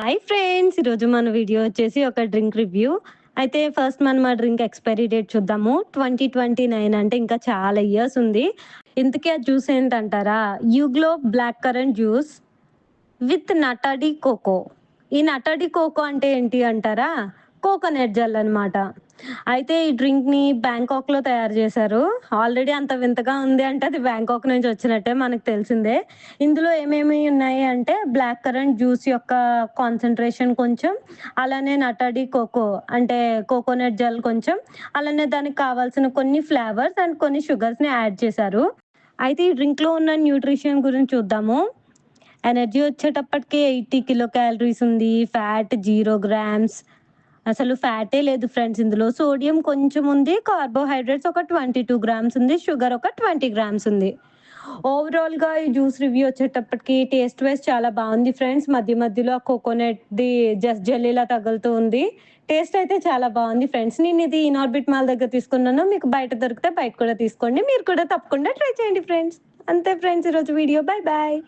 Hi friends! ఈరోజు మన video వచ్చేసి ఒక డ్రింక్ రివ్యూ. అయితే ఫస్ట్ మనం ఆ డ్రింక్ ఎక్స్‌పైరీ డేట్ చూద్దాము. 2029 అంటే ఇంకా చాలా ఇయర్స్ ఉంది. ఇంతకీ ఆ జ్యూస్ ఏంటంటారా? యూగ్లో black currant juice with nata de coco. ఈ నటాడి కోకో అంటే ఏంటి అంటారా? కోకోనట్ జెల్ అనమాట. అయితే ఈ డ్రింక్‌ని బ్యాంకాక్‌లో తయారు చేశారు. ఆల్రెడీ అంత వింతగా ఉంది అంటే అది బ్యాంకాక్ నుంచి వచ్చినట్టే మనకు తెలిసిందే. ఇందులో ఏమేమి ఉన్నాయి అంటే బ్లాక్ కరెంట్ జ్యూస్ యొక్క కాన్సంట్రేషన్ కొంచెం, అలానే నటాడి కోకో అంటే కోకోనట్ జెల్ కొంచెం, అలానే దానికి కావాల్సిన కొన్ని ఫ్లేవర్స్ అండ్ కొన్ని షుగర్స్‌ని యాడ్ చేశారు. అయితే ఈ డ్రింక్‌లో ఉన్న న్యూట్రిషన్ గురించి చూద్దాము. ఎనర్జీ వచ్చేటప్పటికి 80 కిలో క్యాలరీస్ ఉంది. Fat 0 grams. అసలు ఫ్యాటే లేదు ఫ్రెండ్స్ ఇందులో. సోడియం కొంచెం ఉంది. కార్బోహైడ్రేట్స్ ఒక 22 గ్రామ్స్ ఉంది. షుగర్ ఒక 20 గ్రామ్స్ ఉంది. ఓవరాల్‌గా ఈ జ్యూస్ రివ్యూ వచ్చేటప్పటికి టేస్ట్ వైస్ చాలా బావుంది ఫ్రెండ్స్. మధ్య మధ్యలో ఆ కోకోనట్‌ది జస్ట్ జెల్లీలా తగులుతూ ఉంది. టేస్ట్ అయితే చాలా బావుంది ఫ్రెండ్స్. నేనిది ఇనార్బిట్ మాల్ దగ్గర తీసుకున్నాను. మీకు బయట దొరికితే బయట కూడా తీసుకోండి. మీరు కూడా తప్పకుండా ట్రై చేయండి ఫ్రెండ్స్. అంతే ఫ్రెండ్స్ ఈరోజు వీడియో. Bye bye.